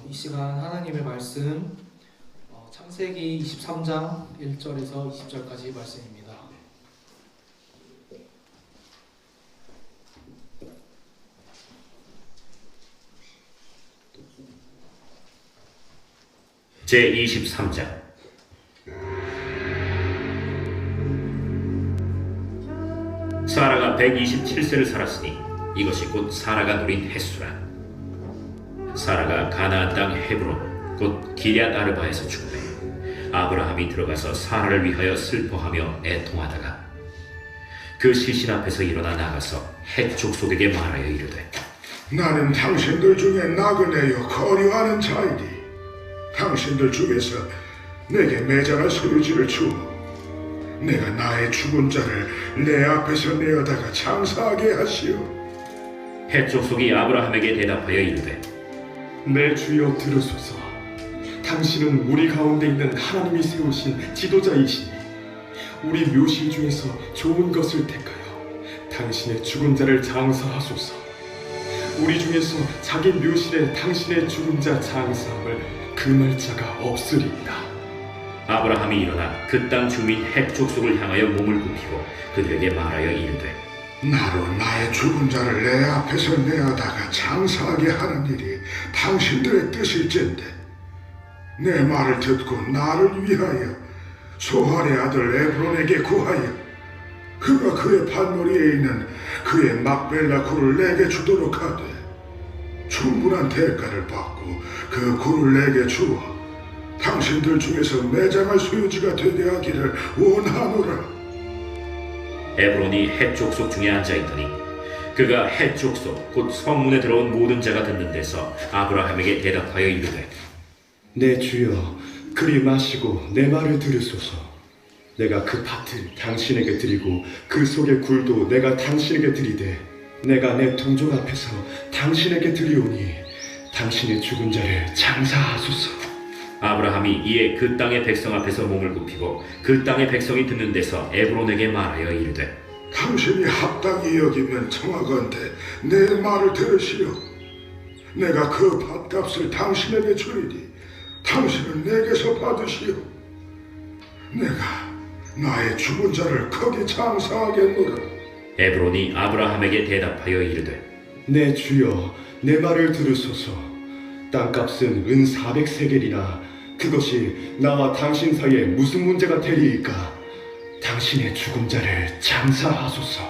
이 시간 하나님의 말씀 창세기 23장 1절에서 20절까지 말씀입니다. 제23장. 사라가 127세를 살았으니 이것이 곧 사라가 누린 햇수라. 사라가 가나안 땅 헤브론 곧 기럇 아르바에서 죽음에 아브라함이 들어가서 사라를 위하여 슬퍼하며 애통하다가 그 시신 앞에서 일어나 나가서 헷 족속에게 말하여 이르되, 나는 당신들 중에 나그네여 거류하는 자이니 당신들 중에서 내게 매장할 소유지를 주어 내가 나의 죽은 자를 내 앞에서 내어다가 장사하게 하시오. 헷 족속이 아브라함에게 대답하여 이르되, 내 주여 들으소서. 당신은 우리 가운데 있는 하나님이 세우신 지도자이시니 우리 묘실 중에서 좋은 것을 택하여 당신의 죽은 자를 장사하소서. 우리 중에서 자기 묘실에 당신의 죽은 자 장사함을 금할 자가 없으리이다. 아브라함이 일어나 그 땅 주민 헷 족속을 향하여 몸을 굽히고 그들에게 말하여 이르되, 나로 나의 죽은 자를 내 앞에서 내어다가 장사하게 하는 일이 당신들의 뜻일진데 내 말을 듣고 나를 위하여 소할의 아들 에브론에게 구하여 그가 그의 밭머리에 있는 그의 막벨라 굴을 내게 주도록 하되 충분한 대가를 받고 그 굴을 내게 주어 당신들 중에서 매장할 소유지가 되게 하기를 원하노라. 에브론이 헷 족속 중에 앉아있더니 그가 헷 족속 곧 성문에 들어온 모든 자가 듣는 데서 아브라함에게 대답하여 이르되, 내 주여 그리 마시고 내 말을 들으소서. 내가 그 밭을 당신에게 드리고 그 속의 굴도 내가 당신에게 드리되 내가 내 동족 앞에서 당신에게 드리오니 당신의 죽은 자를 장사하소서. 아브라함이 이에 그 땅의 백성 앞에서 몸을 굽히고 그 땅의 백성이 듣는 데서 에브론에게 말하여 이르되, 당신이 합당히 여기면 청하건대 내 말을 들으시오. 내가 그 밭값을 당신에게 주리니 당신은 내게서 받으시오. 내가 나의 죽은 자를 거기 장사하겠노라. 에브론이 아브라함에게 대답하여 이르되, 내 주여 내 말을 들으소서. 땅값은 은 400세겔이나 그것이 나와 당신 사이에 무슨 문제가 되리이까? 당신의 죽은 자를 장사하소서.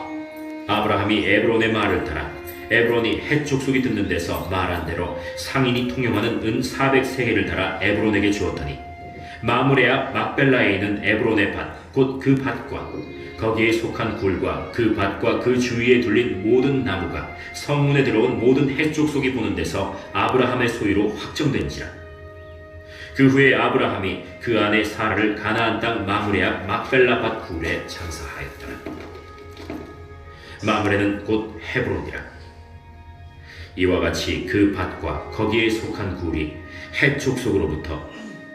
아브라함이 에브론의 말을 따라 에브론이 헷 족속이 듣는 데서 말한 대로 상인이 통용하는 은 400세겔을 따라 에브론에게 주었더니 마므레 앞 막벨라에 있는 에브론의 밭 곧 그 밭과 거기에 속한 굴과 그 밭과 그 주위에 둘린 모든 나무가 성문에 들어온 모든 헷 족속이 보는 데서 아브라함의 소유로 확정된지라. 그 후에 아브라함이 그 아내 사라를 가나안 땅 마므레 앞 막벨라 밭 굴에 장사하였더라. 마므레는 곧 헤브론이라. 이와 같이 그 밭과 거기에 속한 굴이 헷 족속으로부터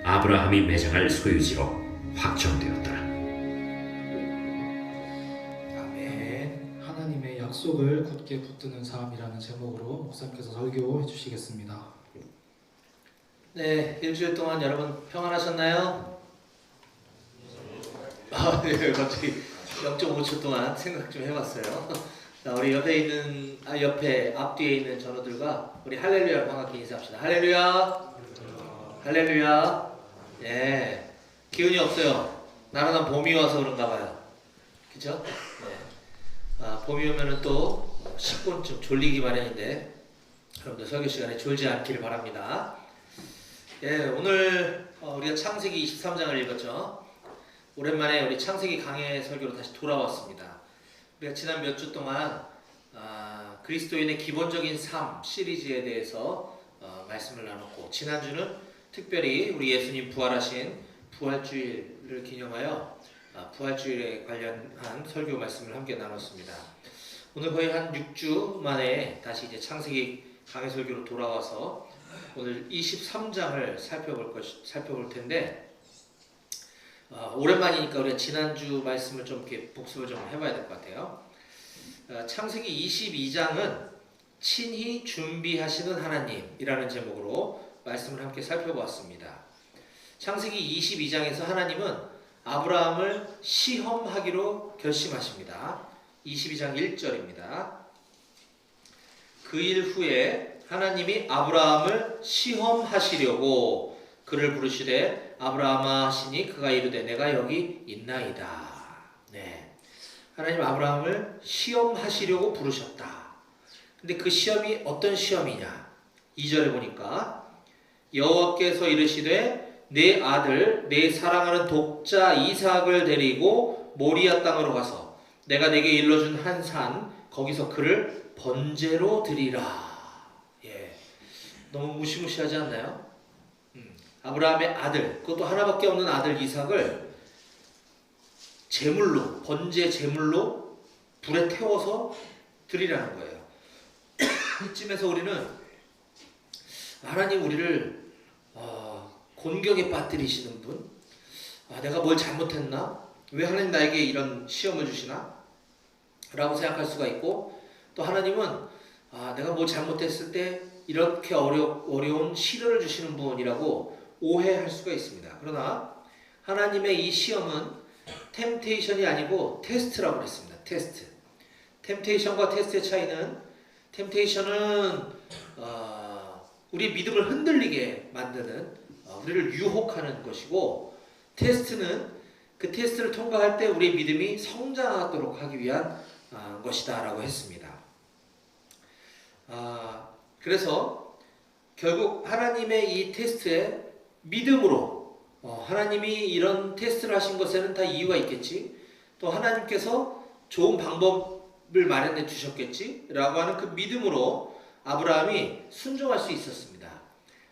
아브라함이 매장할 소유지로 확정되었더라. 아멘. 하나님의 약속을 굳게 붙드는 삶이라는 제목으로 목사님께서 설교해 주시겠습니다. 네, 일주일 동안 여러분 평안하셨나요? 네, 갑자기 0.5초 동안 생각 좀 해봤어요. 자, 우리 옆에 앞뒤에 있는 전우들과 우리 할렐루야를 반갑게 인사합시다. 할렐루야, 할렐루야. 예, 기운이 없어요. 나른한 봄이 와서 그런가 봐요. 그죠? 네. 봄이 오면은 또 10분쯤 졸리기 마련인데 여러분들 설교 시간에 졸지 않기를 바랍니다. 예, 오늘 우리가 창세기 23장을 읽었죠. 오랜만에 우리 창세기 강해 설교로 다시 돌아왔습니다. 우리가 지난 몇 주 동안 그리스도인의 기본적인 삶 시리즈에 대해서 말씀을 나눴고, 지난주는 특별히 우리 예수님 부활하신 부활주일을 기념하여 부활주일에 관련한 설교 말씀을 함께 나눴습니다. 오늘 거의 한 6주 만에 다시 이제 창세기 강해 설교로 돌아와서 오늘 23장을 살펴볼 텐데, 오랜만이니까 우리가 지난주 말씀을 좀 이렇게 복습을 좀 해봐야 될 것 같아요. 창세기 22장은 친히 준비하시는 하나님이라는 제목으로 말씀을 함께 살펴보았습니다. 창세기 22장에서 하나님은 아브라함을 시험하기로 결심하십니다. 22장 1절입니다. 그 일 후에 하나님이 아브라함을 시험하시려고 그를 부르시되 아브라함아 하시니 그가 이르되 내가 여기 있나이다. 네, 하나님 아브라함을 시험하시려고 부르셨다. 근데 그 시험이 어떤 시험이냐? 2절에 보니까 여호와께서 이르시되 내 아들 내 사랑하는 독자 이삭을 데리고 모리아 땅으로 가서 내가 내게 일러준 한 산 거기서 그를 번제로 드리라. 예, 너무 무시무시하지 않나요? 아브라함의 아들, 그것도 하나밖에 없는 아들 이삭을 제물로, 번제 제물로 불에 태워서 드리라는 거예요. 이쯤에서 우리는 하나님 우리를 곤경에 빠뜨리시는 분, 내가 뭘 잘못했나? 왜 하나님 나에게 이런 시험을 주시나? 라고 생각할 수가 있고, 또 하나님은 내가 뭘 잘못했을 때 이렇게 어려운 시련을 주시는 분이라고 오해할 수가 있습니다. 그러나 하나님의 이 시험은 템테이션이 아니고 테스트라고 그랬습니다. 테스트. 템테이션과 테스트의 차이는, 템테이션은 우리 믿음을 흔들리게 만드는, 우리를 유혹하는 것이고, 테스트는 그 테스트를 통과할 때 우리의 믿음이 성장하도록 하기 위한 것이다 라고 했습니다. 그래서 결국 하나님의 이 테스트에 믿음으로, 하나님이 이런 테스트를 하신 것에는 다 이유가 있겠지, 또 하나님께서 좋은 방법을 마련해 주셨겠지 라고 하는 그 믿음으로 아브라함이 순종할 수 있었습니다.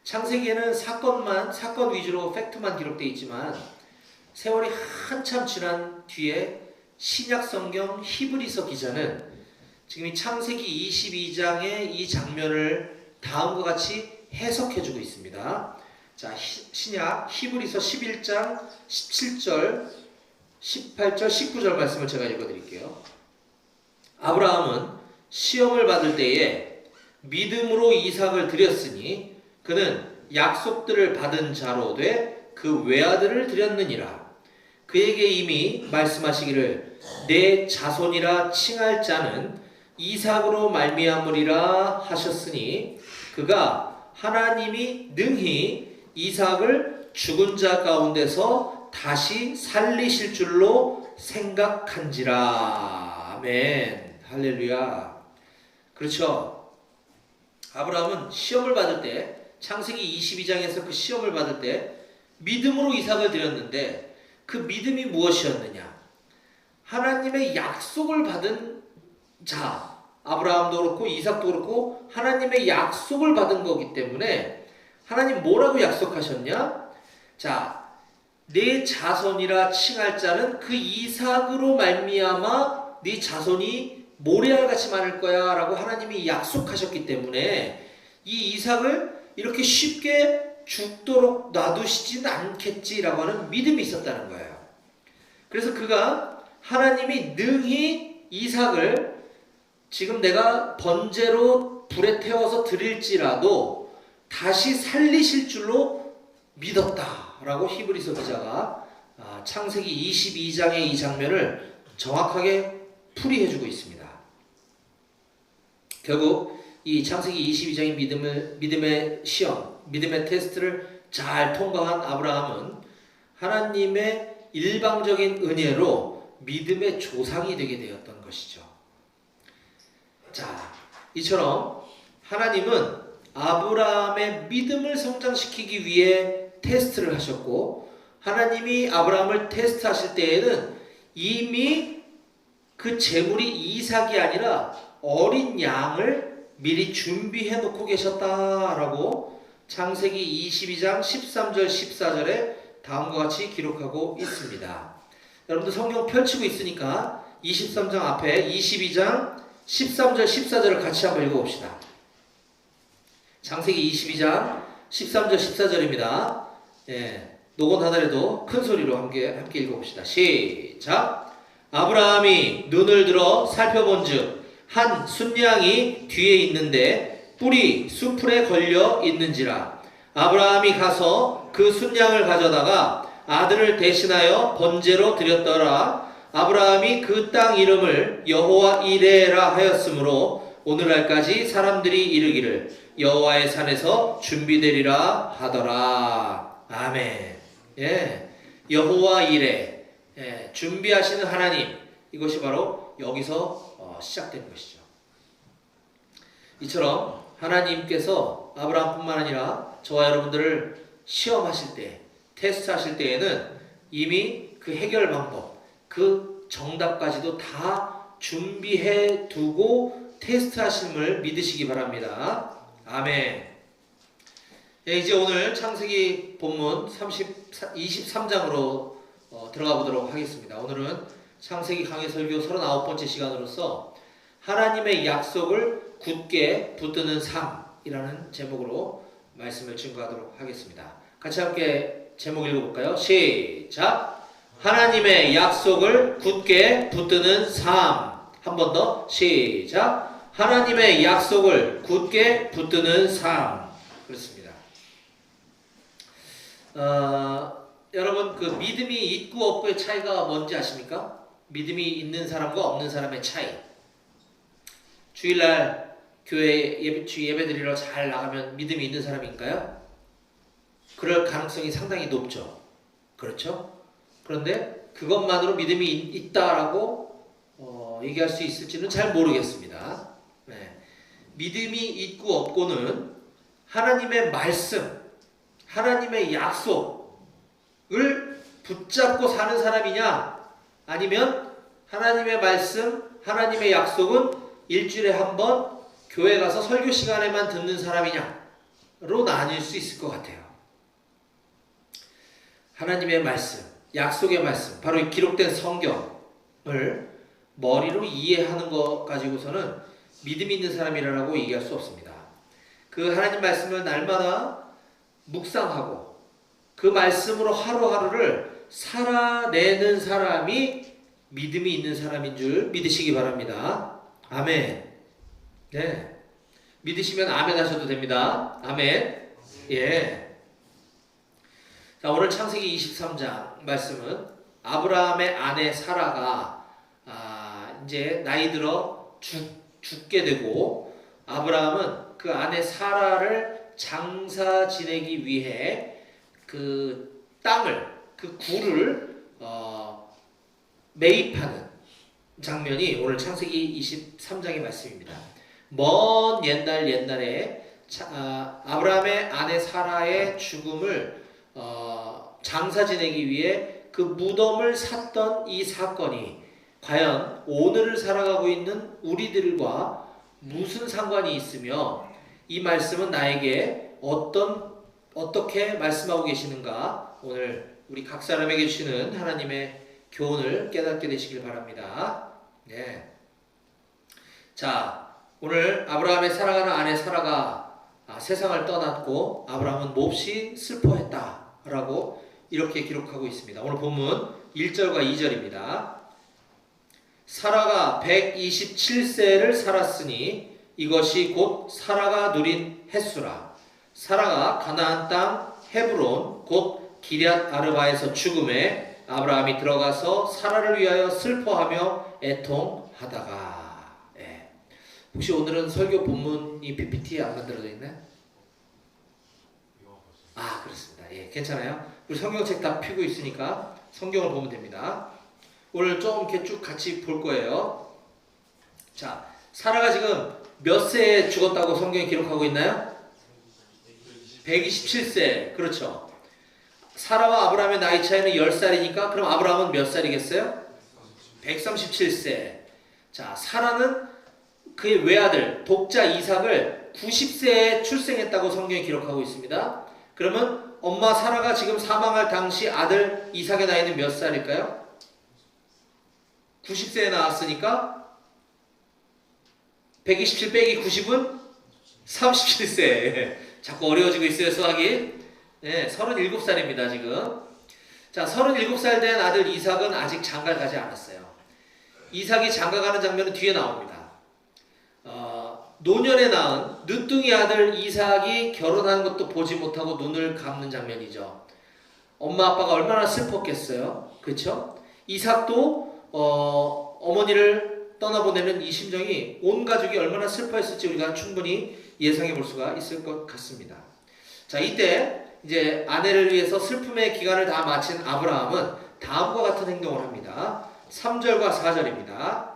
창세기에는 사건 위주로 팩트만 기록되어 있지만 세월이 한참 지난 뒤에 신약 성경 히브리서 기자는 지금 이 창세기 22장의 이 장면을 다음과 같이 해석해주고 있습니다. 자, 신약 히브리서 11장 17절, 18절, 19절 말씀을 제가 읽어드릴게요. 아브라함은 시험을 받을 때에 믿음으로 이삭을 드렸으니 그는 약속들을 받은 자로 돼 그 외아들을 드렸느니라. 그에게 이미 말씀하시기를 내 자손이라 칭할 자는 이삭으로 말미암으리라 하셨으니 그가 하나님이 능히 이삭을 죽은 자 가운데서 다시 살리실 줄로 생각한지라. 아멘. 할렐루야. 그렇죠. 아브라함은 시험을 받을 때, 창세기 22장에서 그 시험을 받을 때 믿음으로 이삭을 드렸는데 그 믿음이 무엇이었느냐? 하나님의 약속을 받은 자, 아브라함도 그렇고 이삭도 그렇고 하나님의 약속을 받은 거기 때문에, 하나님 뭐라고 약속하셨냐? 자, 내 자손이라 칭할 자는 그 이삭으로 말미암아 네 자손이 모래알같이 많을 거야 라고 하나님이 약속하셨기 때문에 이 이삭을 이렇게 쉽게 죽도록 놔두시진 않겠지라고 하는 믿음이 있었다는 거예요. 그래서 그가 하나님이 능히 이삭을 지금 내가 번제로 불에 태워서 드릴지라도 다시 살리실 줄로 믿었다라고 히브리서 기자가 창세기 22장의 이 장면을 정확하게 풀이해주고 있습니다. 결국 이 창세기 22장의 믿음의 시험, 믿음의 테스트를 잘 통과한 아브라함은 하나님의 일방적인 은혜로 믿음의 조상이 되게 되었던 것이죠. 자, 이처럼 하나님은 아브라함의 믿음을 성장시키기 위해 테스트를 하셨고, 하나님이 아브라함을 테스트하실 때에는 이미 그 제물이 이삭이 아니라 어린 양을 미리 준비해 놓고 계셨다라고 창세기 22장 13절 14절에 다음과 같이 기록하고 있습니다. 여러분들 성경 펼치고 있으니까 23장 앞에 22장 13절 14절을 같이 한번 읽어봅시다. 창세기 22장 13절 14절입니다. 예, 녹음 하더라도 큰 소리로 함께 읽어봅시다. 시작. 아브라함이 눈을 들어 살펴본즉 한 순양이 뒤에 있는데 뿔이 수풀에 걸려 있는지라. 아브라함이 가서 그 순양을 가져다가 아들을 대신하여 번제로 드렸더라. 아브라함이 그 땅 이름을 여호와 이레라 하였으므로 오늘날까지 사람들이 이르기를 여호와의 산에서 준비되리라 하더라. 아멘. 예, 여호와 이레, 예, 준비하시는 하나님. 이것이 바로 여기서 시작된 것이죠. 이처럼 하나님께서 아브라함뿐만 아니라 저와 여러분들을 시험하실 때, 테스트하실 때에는 이미 그 해결 방법, 그 정답까지도 다 준비해 두고 테스트하심을 믿으시기 바랍니다. 아멘. 예, 이제 오늘 창세기 본문 23장으로 들어가 보도록 하겠습니다. 오늘은 창세기 강해 설교 39번째 시간으로서 하나님의 약속을 굳게 붙드는 삶이라는 제목으로 말씀을 증거하도록 하겠습니다. 같이 함께 제목 읽어볼까요? 시작! 하나님의 약속을 굳게 붙드는 삶. 한 번 더 시작! 하나님의 약속을 굳게 붙드는 삶. 그렇습니다. 여러분, 그 믿음이 있고 없고의 차이가 뭔지 아십니까? 믿음이 있는 사람과 없는 사람의 차이. 주일날 교회 예배 드리러 잘 나가면 믿음이 있는 사람인가요? 그럴 가능성이 상당히 높죠. 그렇죠? 그런데 그것만으로 믿음이 있다라고 얘기할 수 있을지는 잘 모르겠습니다. 네. 믿음이 있고 없고는 하나님의 말씀, 하나님의 약속을 붙잡고 사는 사람이냐, 아니면 하나님의 말씀, 하나님의 약속은 일주일에 한 번 교회 가서 설교 시간에만 듣는 사람이냐로 나뉠 수 있을 것 같아요. 하나님의 말씀, 약속의 말씀, 바로 이 기록된 성경을 머리로 이해하는 것 가지고서는 믿음 있는 사람이라고 얘기할 수 없습니다. 그 하나님 말씀을 날마다 묵상하고 그 말씀으로 하루하루를 살아내는 사람이 믿음이 있는 사람인 줄 믿으시기 바랍니다. 아멘. 네. 믿으시면 아멘 하셔도 됩니다. 아멘. 예. 자, 오늘 창세기 23장 말씀은 아브라함의 아내 사라가 이제 나이 들어 죽게 되고, 아브라함은 그 아내 사라를 장사 지내기 위해 그 땅을, 그 굴을 매입하는 장면이 오늘 창세기 23장의 말씀입니다. 먼 옛날에 아브라함의 아내 사라의 죽음을 장사 지내기 위해 그 무덤을 샀던 이 사건이 과연 오늘을 살아가고 있는 우리들과 무슨 상관이 있으며, 이 말씀은 나에게 어떻게 말씀하고 계시는가, 오늘 우리 각 사람에게 주시는 하나님의 교훈을 깨닫게 되시길 바랍니다. 네. 자, 오늘 아브라함의 사랑하는 아내 사라가 세상을 떠났고 아브라함은 몹시 슬퍼했다라고 이렇게 기록하고 있습니다. 오늘 본문 1절과 2절입니다. 사라가 127세를 살았으니 이것이 곧 사라가 누린 햇수라. 사라가 가나안 땅 헤브론 곧 기럇 아르바에서 죽음에 아브라함이 들어가서 사라를 위하여 슬퍼하며 애통하다가. 예. 혹시 오늘은 설교 본문이 PPT에 안 만들어져 있나요? 아, 그렇습니다. 예, 괜찮아요. 우리 성경책 다 펴고 있으니까 성경을 보면 됩니다. 오늘 좀 이렇게 쭉 같이 볼 거예요. 자, 사라가 지금 몇 세에 죽었다고 성경이 기록하고 있나요? 127세. 그렇죠. 사라와 아브라함의 나이 차이는 10살이니까 그럼 아브라함은 몇 살이겠어요? 137세. 자, 사라는 그의 외아들 독자 이삭을 90세에 출생했다고 성경이 기록하고 있습니다. 그러면 엄마 사라가 지금 사망할 당시 아들 이삭의 나이는 몇 살일까요? 90세에 나왔으니까 127 빼기 90은 37세. 자꾸 어려워지고 있어요, 수학이. 네, 37살입니다, 지금. 자, 37살 된 아들 이삭은 아직 장가를 가지 않았어요. 이삭이 장가 가는 장면은 뒤에 나옵니다. 노년에 낳은 늦둥이 아들 이삭이 결혼한 것도 보지 못하고 눈을 감는 장면이죠. 엄마 아빠가 얼마나 슬펐겠어요. 그렇죠? 이삭도 어머니를 떠나보내는 이 심정이 온 가족이 얼마나 슬퍼했을지 우리가 충분히 예상해 볼 수가 있을 것 같습니다. 자, 이때 이제 아내를 위해서 슬픔의 기간을 다 마친 아브라함은 다음과 같은 행동을 합니다. 3절과 4절입니다.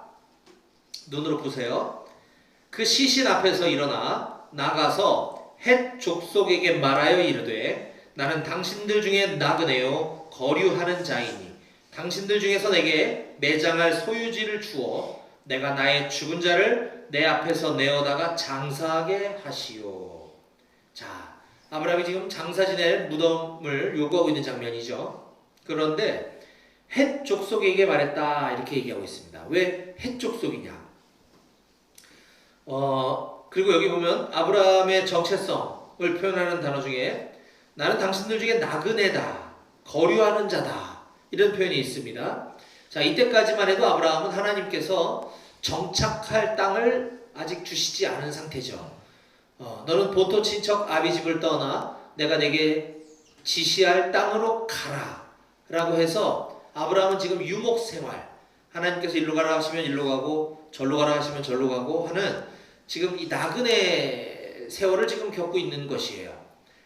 눈으로 보세요. 그 시신 앞에서 일어나 나가서 헷 족속에게 말하여 이르되 나는 당신들 중에 나그네요 거류하는 자이니 당신들 중에서 내게 매장할 소유지를 주어 내가 나의 죽은 자를 내 앞에서 내어다가 장사하게 하시오. 자, 아브라함이 지금 장사 지낼 무덤을 요구하고 있는 장면이죠. 그런데 헷 족속에게 말했다 이렇게 얘기하고 있습니다. 왜 헷 족속이냐? 그리고 여기 보면 아브라함의 정체성을 표현하는 단어 중에 나는 당신들 중에 나그네다, 거류하는 자다 이런 표현이 있습니다. 자, 이때까지만 해도 아브라함은 하나님께서 정착할 땅을 아직 주시지 않은 상태죠. 너는 본토 친척 아비 집을 떠나 내가 내게 지시할 땅으로 가라 라고 해서 아브라함은 지금 유목 생활, 하나님께서 일로 가라 하시면 일로 가고 절로 가라 하시면 절로 가고 하는 지금 이 나그네 세월을 지금 겪고 있는 것이에요.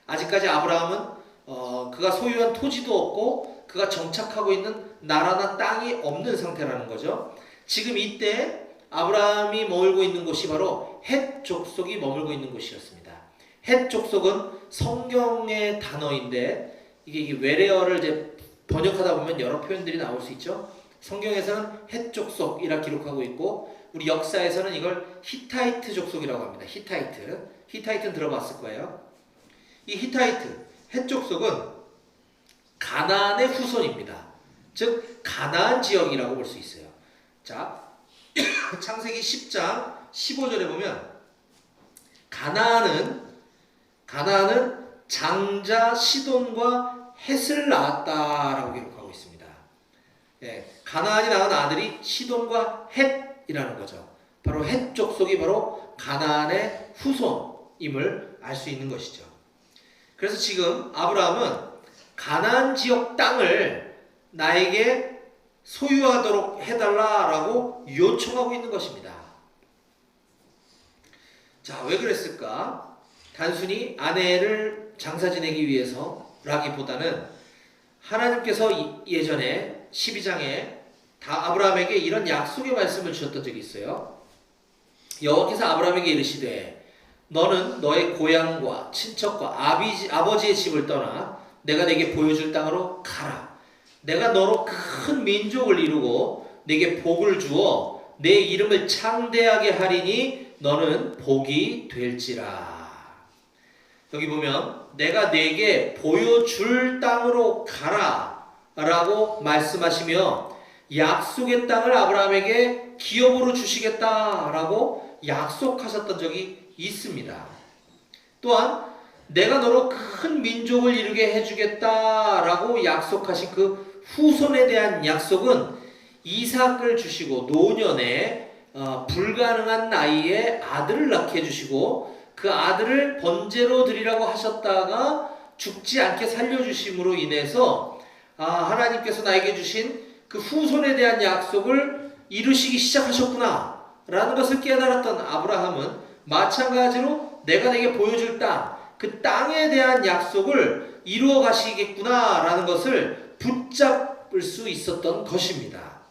아직까지 아브라함은 그가 소유한 토지도 없고 그가 정착하고 있는 나라나 땅이 없는 상태라는 거죠. 지금 이때 아브라함이 머물고 있는 곳이 바로 헷 족속이 머물고 있는 곳이었습니다. 헷 족속은 성경의 단어인데 이게 외래어를 이제 번역하다 보면 여러 표현들이 나올 수 있죠. 성경에서는 헷 족속이라 기록하고 있고 우리 역사에서는 이걸 히타이트 족속이라고 합니다. 히타이트는 들어봤을 거예요. 이 히타이트, 헷 족속은 가나안의 후손입니다. 즉 가나안 지역이라고 볼 수 있어요. 자, 창세기 10장 15절에 보면 가나안은 장자 시돈과 헷을 낳았다라고 기록하고 있습니다. 예, 가나안이 낳은 아들이 시돈과 헷이라는 거죠. 바로 헷 족속이 바로 가나안의 후손임을 알 수 있는 것이죠. 그래서 지금 아브라함은 가나안 지역 땅을 나에게 소유하도록 해달라라고 요청하고 있는 것입니다. 자, 왜 그랬을까? 단순히 아내를 장사 지내기 위해서라기보다는 하나님께서 예전에 12장에 아브라함에게 이런 약속의 말씀을 주셨던 적이 있어요. 여호와께서 아브라함에게 이르시되 너는 너의 고향과 친척과 아버지의 집을 떠나 내가 내게 보여줄 땅으로 가라. 내가 너로 큰 민족을 이루고 내게 복을 주어 내 이름을 창대하게 하리니 너는 복이 될지라. 여기 보면 내가 내게 보여줄 땅으로 가라 라고 말씀하시며 약속의 땅을 아브라함에게 기업으로 주시겠다라고 약속하셨던 적이 있습니다. 또한 내가 너로 큰 민족을 이루게 해주겠다라고 약속하신 그 후손에 대한 약속은 이삭을 주시고 노년에 불가능한 나이에 아들을 낳게 해주시고 그 아들을 번제로 드리라고 하셨다가 죽지 않게 살려주심으로 인해서 하나님께서 나에게 주신 그 후손에 대한 약속을 이루시기 시작하셨구나 라는 것을 깨달았던 아브라함은 마찬가지로 내가 내게 보여줄 땅, 그 땅에 대한 약속을 이루어 가시겠구나 라는 것을 붙잡을 수 있었던 것입니다.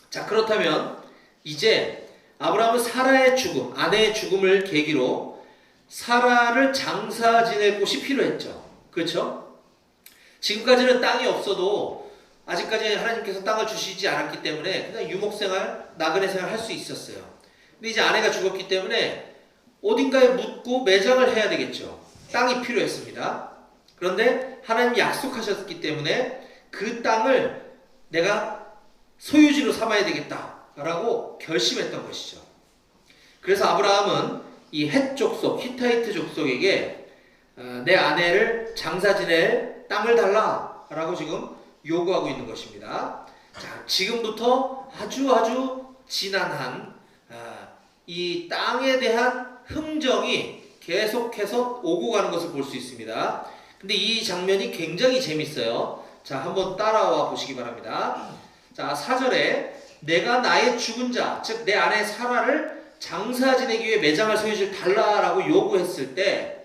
자, 그렇다면 이제 아브라함은 사라의 죽음, 아내의 죽음을 계기로 사라를 장사 지낼 곳이 필요했죠. 그렇죠? 지금까지는 땅이 없어도 아직까지 하나님께서 땅을 주시지 않았기 때문에 그냥 유목생활, 나그네 생활 할 수 있었어요. 근데 이제 아내가 죽었기 때문에 어딘가에 묻고 매장을 해야 되겠죠. 땅이 필요했습니다. 그런데 하나님이 약속하셨기 때문에 그 땅을 내가 소유지로 삼아야 되겠다라고 결심했던 것이죠. 그래서 아브라함은 이 헷 족속, 히타이트 족속에게 내 아내를 장사 지낼 땅을 달라라고 지금 요구하고 있는 것입니다. 자, 지금부터 아주 지난한 이 땅에 대한 흥정이 계속해서 오고 가는 것을 볼 수 있습니다. 근데 이 장면이 굉장히 재밌어요. 자, 한번 따라와 보시기 바랍니다. 자, 4절에 내가 나의 죽은 자, 즉 내 아내 사라를 장사 지내기 위해 매장할 소유지를 달라라고 요구했을 때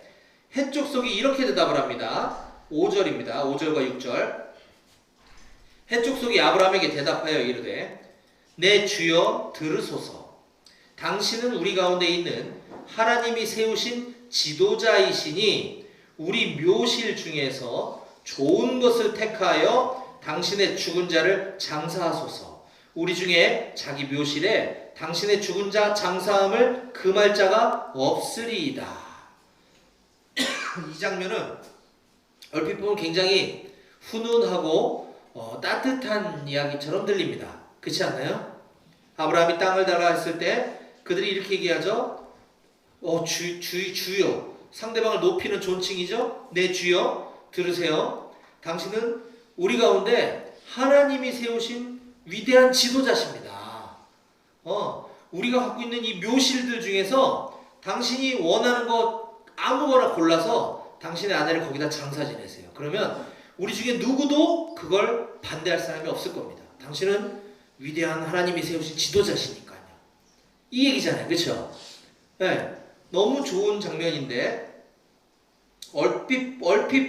헷족속이 이렇게 대답을 합니다. 5절입니다. 5절과 6절. 헷족속이 아브라함에게 대답하여 이르되 내 주여 들으소서. 당신은 우리 가운데 있는 하나님이 세우신 지도자이시니 우리 묘실 중에서 좋은 것을 택하여 당신의 죽은 자를 장사하소서. 우리 중에 자기 묘실에 당신의 죽은 자 장사함을 금할 자가 없으리이다. 이 장면은 얼핏 보면 굉장히 훈훈하고 따뜻한 이야기처럼 들립니다. 그렇지 않나요? 아브라함이 땅을 달라 했을 때 그들이 이렇게 얘기하죠. 주여. 상대방을 높이는 존칭이죠. 내 주여 들으세요. 당신은 우리 가운데 하나님이 세우신 위대한 지도자십니다. 우리가 갖고 있는 이 묘실들 중에서 당신이 원하는 것 아무거나 골라서 당신의 아내를 거기다 장사 지내세요. 그러면 우리 중에 누구도 그걸 반대할 사람이 없을 겁니다. 당신은 위대한 하나님이 세우신 지도자시니까요. 이 얘기잖아요. 그렇죠? 네, 너무 좋은 장면인데 얼핏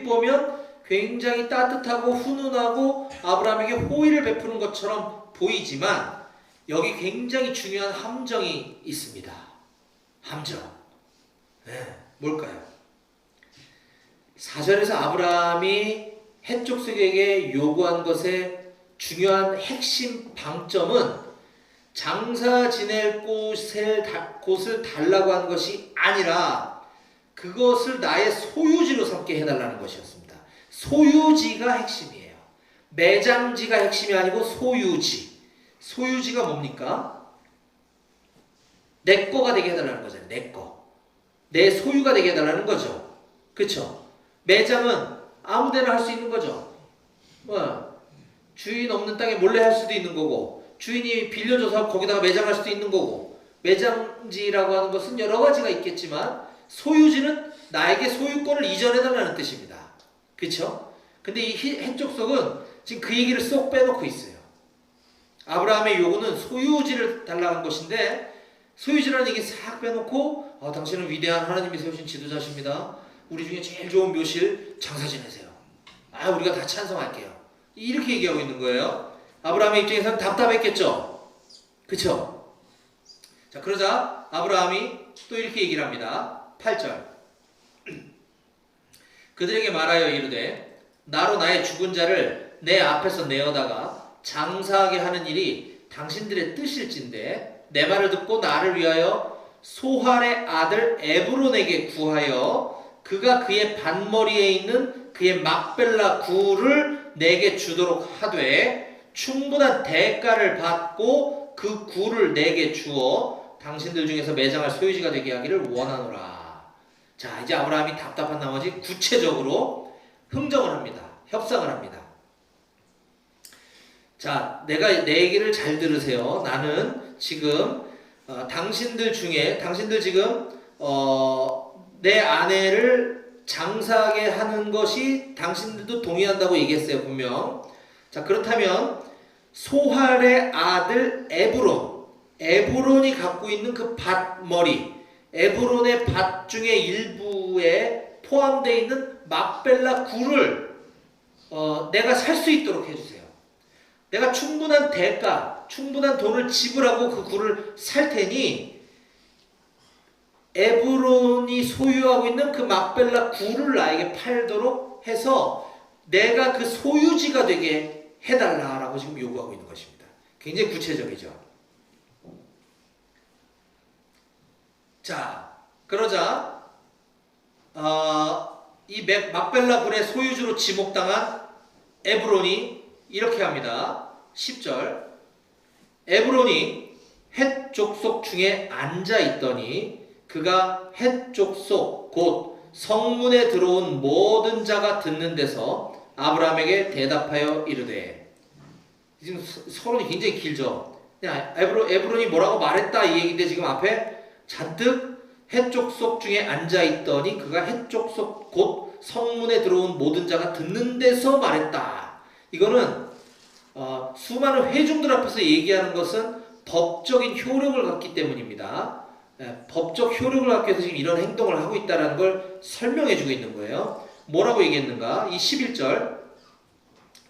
보면 굉장히 따뜻하고 훈훈하고 아브라함에게 호의를 베푸는 것처럼 보이지만 여기 굉장히 중요한 함정이 있습니다. 함정. 네, 뭘까요? 4절에서 아브라함이 헷족속에게 요구한 것의 중요한 핵심 방점은 장사 지낼 곳을 달라고 한 것이 아니라 그것을 나의 소유지로 삼게 해달라는 것이었습니다. 소유지가 핵심이에요. 매장지가 핵심이 아니고 소유지. 소유지가 뭡니까? 내 거가 되게 해달라는 거잖아요. 내 거. 내 소유가 되게 해달라는 거죠. 그쵸? 매장은 아무데나 할 수 있는 거죠. 주인 없는 땅에 몰래 할 수도 있는 거고 주인이 빌려줘서 거기다가 매장할 수도 있는 거고 매장지라고 하는 것은 여러 가지가 있겠지만 소유지는 나에게 소유권을 이전해달라는 뜻입니다. 그쵸? 근데 이 헷족속은 지금 그 얘기를 쏙 빼놓고 있어요. 아브라함의 요구는 소유지를 달라는 것인데 소유지라는 얘기 싹 빼놓고 당신은 위대한 하나님이 세우신 지도자십니다. 우리 중에 제일 좋은 묘실 장사 지내세요. 우리가 다 찬성할게요. 이렇게 얘기하고 있는 거예요. 아브라함의 입장에서는 답답했겠죠. 그쵸? 자, 그러자 아브라함이 또 이렇게 얘기를 합니다. 8절. 그들에게 말하여 이르되 나로 나의 죽은 자를 내 앞에서 내어다가 장사하게 하는 일이 당신들의 뜻일진데 내 말을 듣고 나를 위하여 소할의 아들 에브론에게 구하여 그가 그의 반머리에 있는 그의 막벨라 굴을 내게 주도록 하되 충분한 대가를 받고 그 굴을 내게 주어 당신들 중에서 매장할 소유지가 되게 하기를 원하노라. 자, 이제 아브라함이 답답한 나머지 구체적으로 흥정을 합니다. 협상을 합니다. 자, 내 얘기를 잘 들으세요. 나는 지금 당신들 지금 내 아내를 장사하게 하는 것이 당신들도 동의한다고 얘기했어요. 분명. 자, 그렇다면 소할의 아들 에브론이 갖고 있는 그 밭머리, 에브론의 밭 중에 일부에 포함되어 있는 막벨라 굴을 내가 살 수 있도록 해주세요. 내가 충분한 대가, 충분한 돈을 지불하고 그 굴을 살 테니 에브론이 소유하고 있는 그 막벨라 굴을 나에게 팔도록 해서 내가 그 소유지가 되게 해달라라고 지금 요구하고 있는 것입니다. 굉장히 구체적이죠. 자, 그러자 이 막벨라 굴의 소유주로 지목당한 에브론이 이렇게 합니다. 10절. 에브론이 헷 족속 중에 앉아 있더니 그가 헷 족속 곧 성문에 들어온 모든 자가 듣는 데서 아브라함에게 대답하여 이르되, 지금 서론이 굉장히 길죠. 에브론이 뭐라고 말했다 이 얘기인데 지금 앞에 잔뜩 해족속 중에 앉아 있더니 그가 해족속 곧 성문에 들어온 모든 자가 듣는 데서 말했다. 이거는 수많은 회중들 앞에서 얘기하는 것은 법적인 효력을 갖기 때문입니다. 법적 효력을 갖기 위해서 지금 이런 행동을 하고 있다는 걸 설명해 주고 있는 거예요. 뭐라고 얘기했는가? 이 11절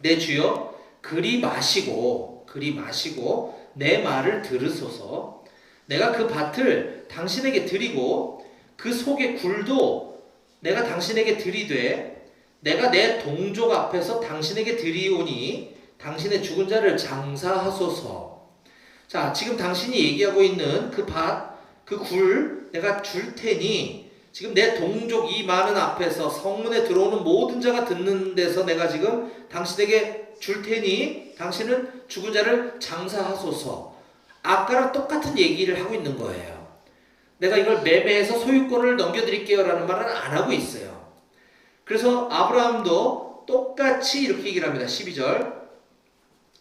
내 주여 그리 마시고 내 말을 들으소서. 내가 그 밭을 당신에게 드리고 그 속의 굴도 내가 당신에게 드리되 내가 내 동족 앞에서 당신에게 드리오니 당신의 죽은 자를 장사하소서. 자, 지금 당신이 얘기하고 있는 그 밭, 그 굴 내가 줄 테니 지금 내 동족 이 많은 앞에서 성문에 들어오는 모든 자가 듣는 데서 내가 지금 당신에게 줄 테니 당신은 죽은 자를 장사하소서. 아까랑 똑같은 얘기를 하고 있는 거예요. 내가 이걸 매매해서 소유권을 넘겨드릴게요 라는 말은 안 하고 있어요. 그래서 아브라함도 똑같이 이렇게 얘기를 합니다. 12절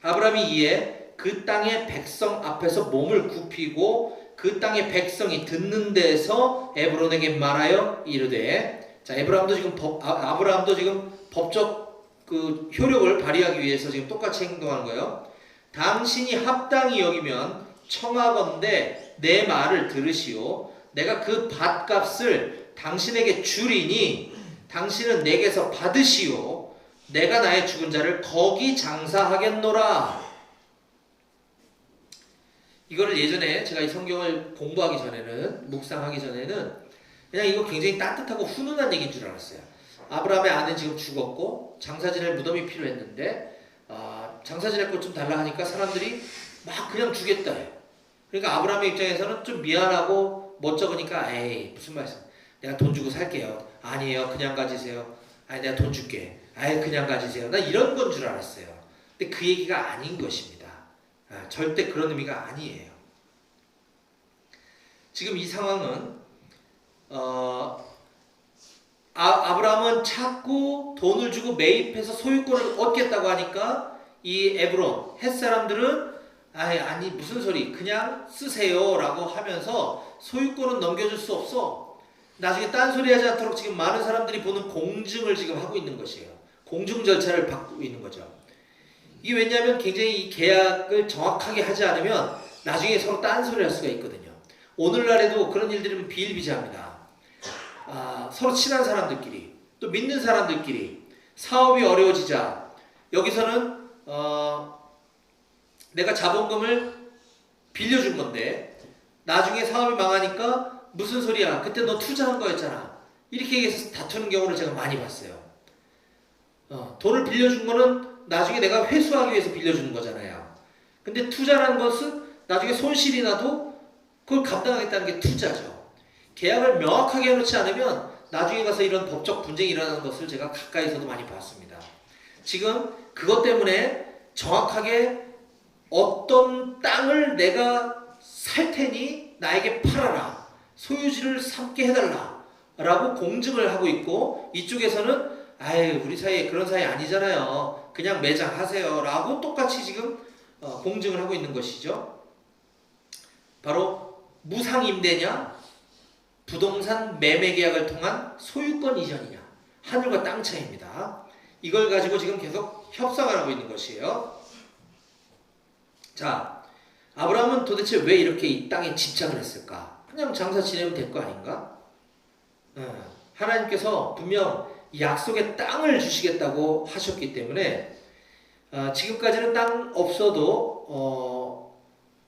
아브라함이 이에 그 땅의 백성 앞에서 몸을 굽히고 그 땅의 백성이 듣는 데서 에브론에게 말하여 이르되. 자, 아브라함도 지금 법적 그 효력을 발휘하기 위해서 지금 똑같이 행동하는 거예요. 당신이 합당히 여기면 청하건대 내 말을 들으시오. 내가 그 밭값을 당신에게 주리니 당신은 내게서 받으시오. 내가 나의 죽은 자를 거기 장사하겠노라. 이거를 예전에 제가 이 성경을 공부하기 전에는, 묵상하기 전에는 그냥 이거 굉장히 따뜻하고 훈훈한 얘기인 줄 알았어요. 아브라함의 아내 지금 죽었고 장사 지낼 무덤이 필요했는데 장사 지낼 것 좀 달라 하니까 사람들이 막 그냥 주겠다 해요. 그러니까 아브라함의 입장에서는 좀 미안하고 멋쩍으니까 에이 무슨 말씀, 내가 돈 주고 살게요. 아니에요, 그냥 가지세요. 아니 내가 돈 줄게. 아이 그냥 가지세요. 나 이런 건 줄 알았어요. 근데 그 얘기가 아닌 것입니다. 절대 그런 의미가 아니에요. 지금 이 상황은 아브라함은 자꾸 돈을 주고 매입해서 소유권을 얻겠다고 하니까 이 에브론 햇사람들은 아니 무슨 소리, 그냥 쓰세요 라고 하면서 소유권은 넘겨줄 수 없어. 나중에 딴소리 하지 않도록 지금 많은 사람들이 보는 공증을 지금 하고 있는 것이에요. 공증 절차를 밟고 있는 거죠. 이게 왜냐하면 굉장히 이 계약을 정확하게 하지 않으면 나중에 서로 딴소리 할 수가 있거든요. 오늘날에도 그런 일들은 비일비재합니다. 서로 친한 사람들끼리 또 믿는 사람들끼리 사업이 어려워지자 여기서는 내가 자본금을 빌려준 건데 나중에 사업이 망하니까 무슨 소리야, 그때 너 투자한 거였잖아, 이렇게 얘기해서 다투는 경우를 제가 많이 봤어요. 돈을 빌려준 거는 나중에 내가 회수하기 위해서 빌려주는 거잖아요. 근데 투자라는 것은 나중에 손실이 나도 그걸 감당하겠다는 게 투자죠. 계약을 명확하게 해놓지 않으면 나중에 가서 이런 법적 분쟁이 일어나는 것을 제가 가까이서도 많이 봤습니다. 지금 그것 때문에 정확하게 어떤 땅을 내가 살 테니 나에게 팔아라, 소유지를 삼게 해달라 라고 공증을 하고 있고, 이쪽에서는 아유 우리 사이에 그런 사이 아니잖아요, 그냥 매장하세요 라고 똑같이 지금 공증을 하고 있는 것이죠. 바로 무상임대냐 부동산 매매 계약을 통한 소유권 이전이냐, 하늘과 땅 차이입니다. 이걸 가지고 지금 계속 협상을 하고 있는 것이에요. 자, 아브라함은 도대체 왜 이렇게 이 땅에 집착을 했을까? 그냥 장사 지내면 될 거 아닌가? 하나님께서 분명 약속의 땅을 주시겠다고 하셨기 때문에 지금까지는 땅 없어도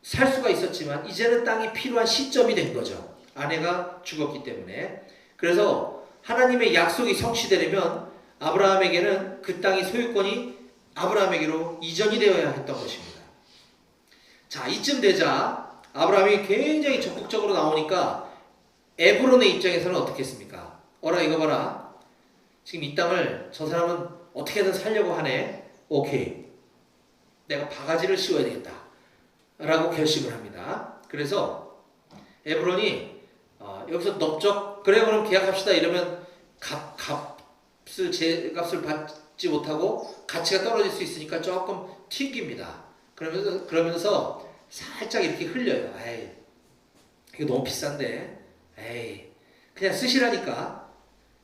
살 수가 있었지만 이제는 땅이 필요한 시점이 된 거죠. 아내가 죽었기 때문에. 그래서 하나님의 약속이 성취되려면 아브라함에게는 그 땅의 소유권이 아브라함에게로 이전이 되어야 했던 것입니다. 자, 이쯤 되자 아브라함이 굉장히 적극적으로 나오니까 에브론의 입장에서는 어떻게 했습니까? 어라 이거 봐라, 지금 이 땅을 저 사람은 어떻게든 살려고 하네. 오케이, 내가 바가지를 씌워야 되겠다 라고 결심을 합니다. 그래서 에브론이 여기서 넓적 그래 그럼 계약합시다 이러면 제값을 받지 못하고 가치가 떨어질 수 있으니까 조금 튕깁니다. 그러면서 살짝 이렇게 흘려요. 에이, 이거 너무 비싼데, 에이, 그냥 쓰시라니까.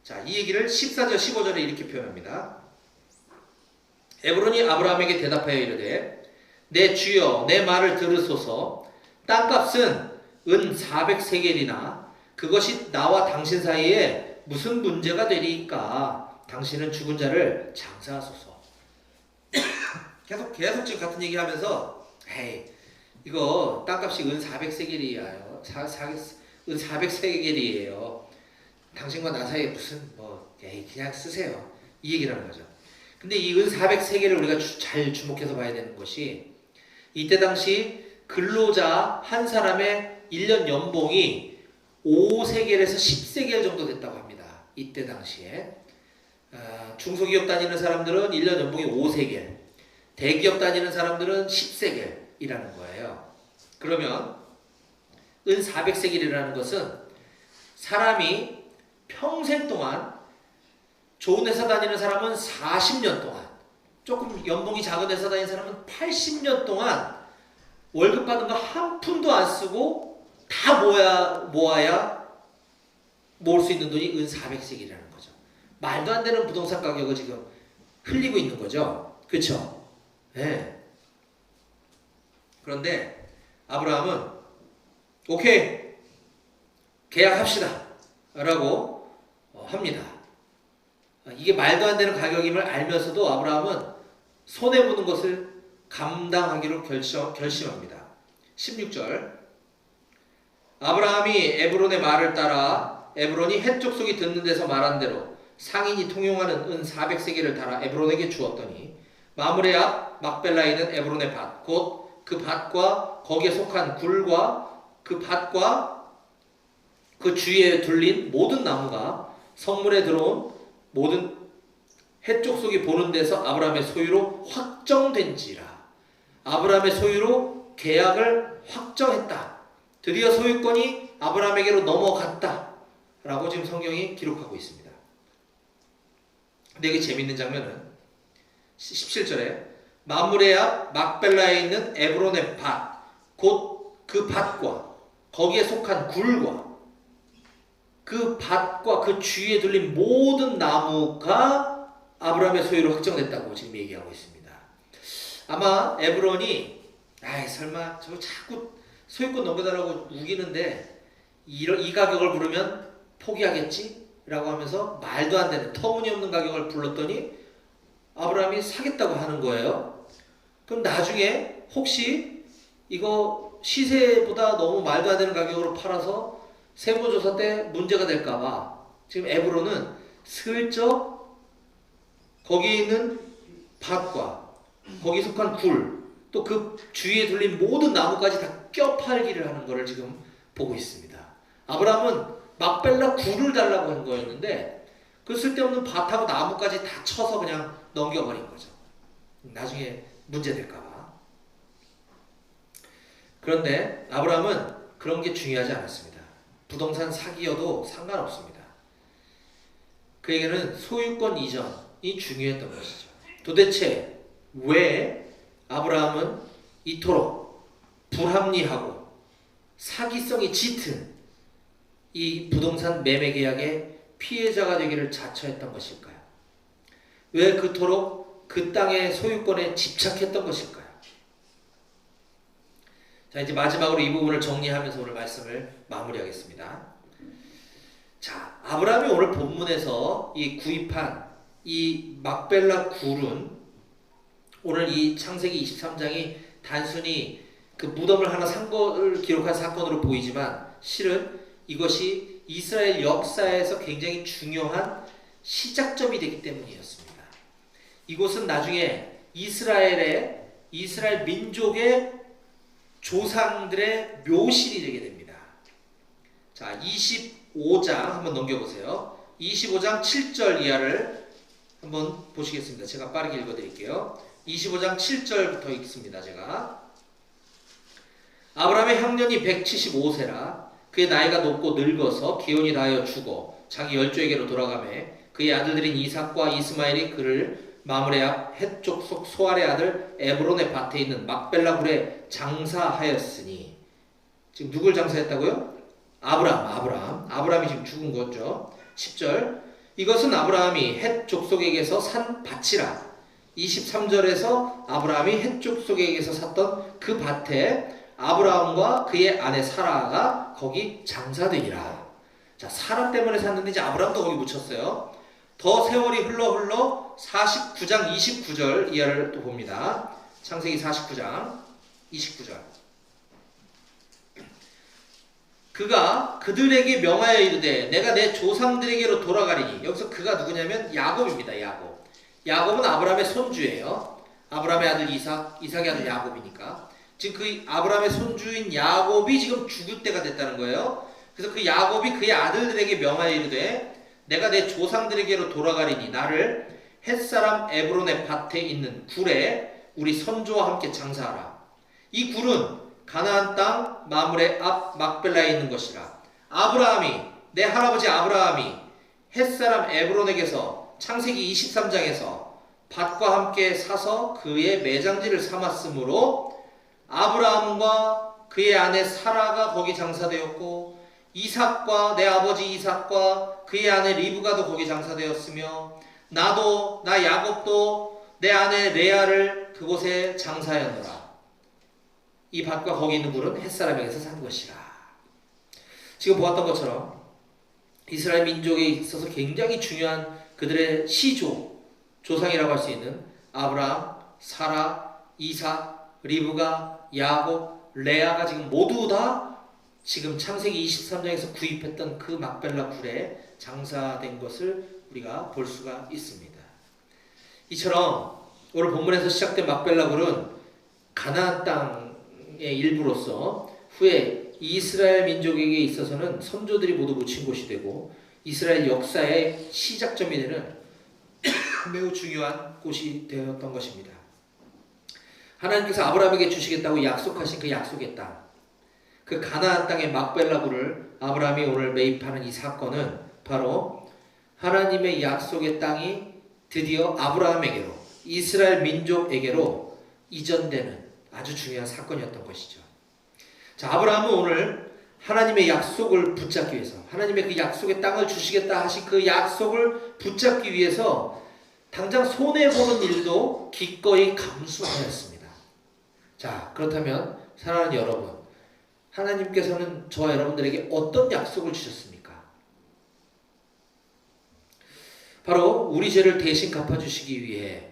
자, 이 얘기를 14절 15절에 이렇게 표현합니다. 에브론이 아브라함에게 대답하여 이르되 내 주여 내 말을 들으소서. 땅값은 은 400세겔이나 그것이 나와 당신 사이에 무슨 문제가 되리이까. 당신은 죽은 자를 장사하소서. 계속 지금 같은 얘기 하면서 에이, 이거 땅값이 은 400세겔이에요. 은 400세겔이에요. 당신과 나 사이에 무슨 에이, 그냥 쓰세요. 이 얘기를 하는 거죠. 근데 이 은 400세겔을 우리가 잘 주목해서 봐야 되는 것이 이때 당시 근로자 한 사람의 1년 연봉이 5세겔에서 10세겔 정도 됐다고 합니다. 이때 당시에 중소기업 다니는 사람들은 1년 연봉이 5세겔, 대기업 다니는 사람들은 10세겔이라는 거예요. 그러면 은 400세겔이라는 것은 사람이 평생 동안, 좋은 회사 다니는 사람은 40년 동안, 조금 연봉이 작은 회사 다니는 사람은 80년 동안 월급 받은 거 한 푼도 안 쓰고 다 모아야 모을 수 있는 돈이 은 400세겔이라는 거죠. 말도 안 되는 부동산 가격을 지금 흘리고 있는 거죠. 그렇죠? 네. 그런데 아브라함은 오케이, 계약합시다 라고 합니다. 이게 말도 안 되는 가격임을 알면서도 아브라함은 손해보는 것을 감당하기로 결심합니다. 16절 아브라함이 에브론의 말을 따라 에브론이 헷 족속이 듣는 데서 말한 대로 상인이 통용하는 은 400세겔을 달아 에브론에게 주었더니 마므레 앞 막벨라에 있는 에브론의 밭, 곧 그 밭과 거기에 속한 굴과 그 밭과 그 주위에 둘린 모든 나무가 성문에 들어온 모든 헷 족속이 보는 데서 아브라함의 소유로 확정된지라. 아브라함의 소유로 계약을 확정했다. 드디어 소유권이 아브라함에게로 넘어갔다 라고 지금 성경이 기록하고 있습니다. 근데 이게 재밌는 장면은 17절에 마므레 앞 막벨라에 있는 에브론의 밭, 곧 그 밭과 거기에 속한 굴과 그 밭과 그 주위에 둘린 모든 나무가 아브라함의 소유로 확정됐다고 지금 얘기하고 있습니다. 아마 에브론이 설마 저거 자꾸 소유권 넘겨달라고 우기는데 이 가격을 부르면 포기하겠지? 라고 하면서 말도 안 되는 터무니없는 가격을 불렀더니 아브라함이 사겠다고 하는 거예요. 그럼 나중에 혹시 이거 시세보다 너무 말도 안 되는 가격으로 팔아서 세무조사 때 문제가 될까봐 지금 에브론은 슬쩍 거기에 있는 밭과 거기 속한 굴, 또 그 주위에 둘린 모든 나무까지 다 껴팔기를 하는 것을 지금 보고 있습니다. 아브라함은 막벨라 굴을 달라고 한 거였는데 그 쓸데없는 밭하고 나무까지 다 쳐서 그냥 넘겨버린 거죠. 나중에 문제 될까봐. 그런데 아브라함은 그런 게 중요하지 않았습니다. 부동산 사기여도 상관없습니다. 그에게는 소유권 이전이 중요했던 것이죠. 도대체 왜 아브라함은 이토록 불합리하고 사기성이 짙은 이 부동산 매매 계약의 피해자가 되기를 자처했던 것일까요? 왜 그토록 그 땅의 소유권에 집착했던 것일까요? 자, 이제 마지막으로 이 부분을 정리하면서 오늘 말씀을 마무리하겠습니다. 자, 아브라함이 오늘 본문에서 이 구입한 이 막벨라 굴은 오늘 이 창세기 23장이 단순히 그 무덤을 하나 산 것을 기록한 사건으로 보이지만 실은 이것이 이스라엘 역사에서 굉장히 중요한 시작점이 되기 때문이었습니다. 이곳은 나중에 이스라엘 민족의 조상들의 묘실이 되게 됩니다. 자, 25장 한번 넘겨보세요. 25장 7절 이하를 한번 보시겠습니다. 제가 빠르게 읽어드릴게요. 25장 7절부터 읽습니다. 제가 아브라함의 형년이 175세라 그의 나이가 높고 늙어서 기혼이 다하여 죽어 자기 열조에게로 돌아가매 그의 아들들인 이삭과 이스마엘이 그를 마므레 앞 헷 족속 소알의 아들 에브론의 밭에 있는 막벨라 굴에 장사하였으니 지금 누굴 장사했다고요? 아브라함이 지금 죽은 거죠. 10절 이것은 아브라함이 헷 족속에게서 산 밭이라. 23절에서 아브라함이 헷 족속에게서 샀던 그 밭에 아브라함과 그의 아내 사라가 거기 장사되니라. 자, 사라 때문에 샀는데 이제 아브라함도 거기 묻혔어요. 더 세월이 흘러 49장 29절 이하를 또 봅니다. 창세기 49장 29절. 그가 그들에게 명하여 이르되 내가 내 조상들에게로 돌아가리니. 여기서 그가 누구냐면 야곱입니다. 야곱은 아브라함의 손주예요. 아브라함의 아들 이삭의 아들 야곱이니까. 지금 그 아브라함의 손주인 야곱이 지금 죽을 때가 됐다는 거예요. 그래서 그 야곱이 그의 아들들에게 명하여 이르되 내가 내 조상들에게로 돌아가리니 나를 햇사람 에브론의 밭에 있는 굴에 우리 선조와 함께 장사하라. 이 굴은 가나안 땅 마므레 앞 막벨라에 있는 것이라. 내 할아버지 아브라함이 햇사람 에브론에게서 창세기 23장에서 밭과 함께 사서 그의 매장지를 삼았으므로 아브라함과 그의 아내 사라가 거기 장사되었고 이삭과 내 아버지 이삭과 그의 아내 리브가도 거기 장사되었으며 나 야곱도 내 아내 레아를 그곳에 장사하였노라. 이 밭과 거기 있는 굴은 햇사람에게서 산 것이라. 지금 보았던 것처럼 이스라엘 민족에 있어서 굉장히 중요한 그들의 조상이라고 할 수 있는 아브라함, 사라, 이삭, 리브가, 야곱, 레아가 지금 모두 다 지금 창세기 23장에서 구입했던 그 막벨라 굴에 장사된 것을 우리가 볼 수가 있습니다. 이처럼 오늘 본문에서 시작된 막벨라 굴은 가나안 땅의 일부로서 후에 이스라엘 민족에게 있어서는 선조들이 모두 묻힌 곳이 되고 이스라엘 역사의 시작점이 되는 매우 중요한 곳이 되었던 것입니다. 하나님께서 아브라함에게 주시겠다고 약속하신 그 약속의 땅, 그 가나안 땅의 막벨라 굴을 아브라함이 오늘 매입하는 이 사건은 바로 하나님의 약속의 땅이 드디어 아브라함에게로, 이스라엘 민족에게로 이전되는 아주 중요한 사건이었던 것이죠. 자, 아브라함은 오늘 하나님의 약속을 붙잡기 위해서, 하나님의 그 약속의 땅을 주시겠다 하신 그 약속을 붙잡기 위해서 당장 손해보는 일도 기꺼이 감수하였습니다. 자, 그렇다면 사랑하는 여러분, 하나님께서는 저와 여러분들에게 어떤 약속을 주셨습니까? 바로 우리 죄를 대신 갚아주시기 위해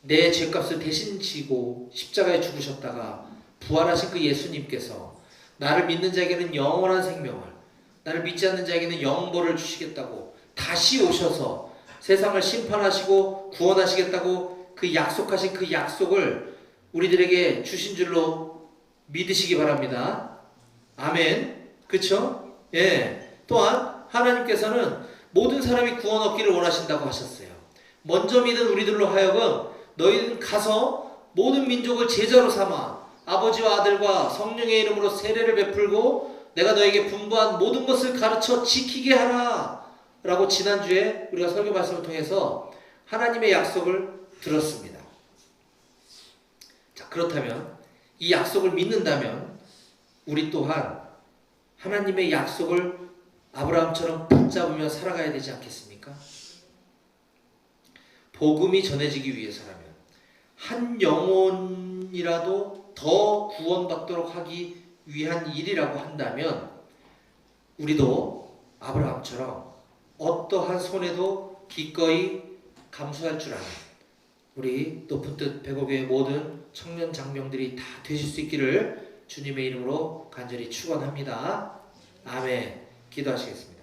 내 죄값을 대신 지고 십자가에 죽으셨다가 부활하신 그 예수님께서 나를 믿는 자에게는 영원한 생명을, 나를 믿지 않는 자에게는 영벌을 주시겠다고 다시 오셔서 세상을 심판하시고 구원하시겠다고 그 약속하신 그 약속을 우리들에게 주신 줄로 믿으시기 바랍니다. 아멘. 그쵸? 예. 또한 하나님께서는 모든 사람이 구원 얻기를 원하신다고 하셨어요. 먼저 믿은 우리들로 하여금 너희는 가서 모든 민족을 제자로 삼아 아버지와 아들과 성령의 이름으로 세례를 베풀고 내가 너에게 분부한 모든 것을 가르쳐 지키게 하라 라고 지난주에 우리가 설교 말씀을 통해서 하나님의 약속을 들었습니다. 자, 그렇다면 이 약속을 믿는다면 우리 또한 하나님의 약속을 아브라함처럼 붙잡으며 살아가야 되지 않겠습니까? 복음이 전해지기 위해서라면 한 영혼이라도 더 구원받도록 하기 위한 일이라고 한다면 우리도 아브라함처럼 어떠한 손해도 기꺼이 감수할 줄 아는 우리 높은 뜻 백오교의 모든 청년 장병들이 다 되실 수 있기를 주님의 이름으로 간절히 축원합니다. 아멘. 기도하시겠습니다.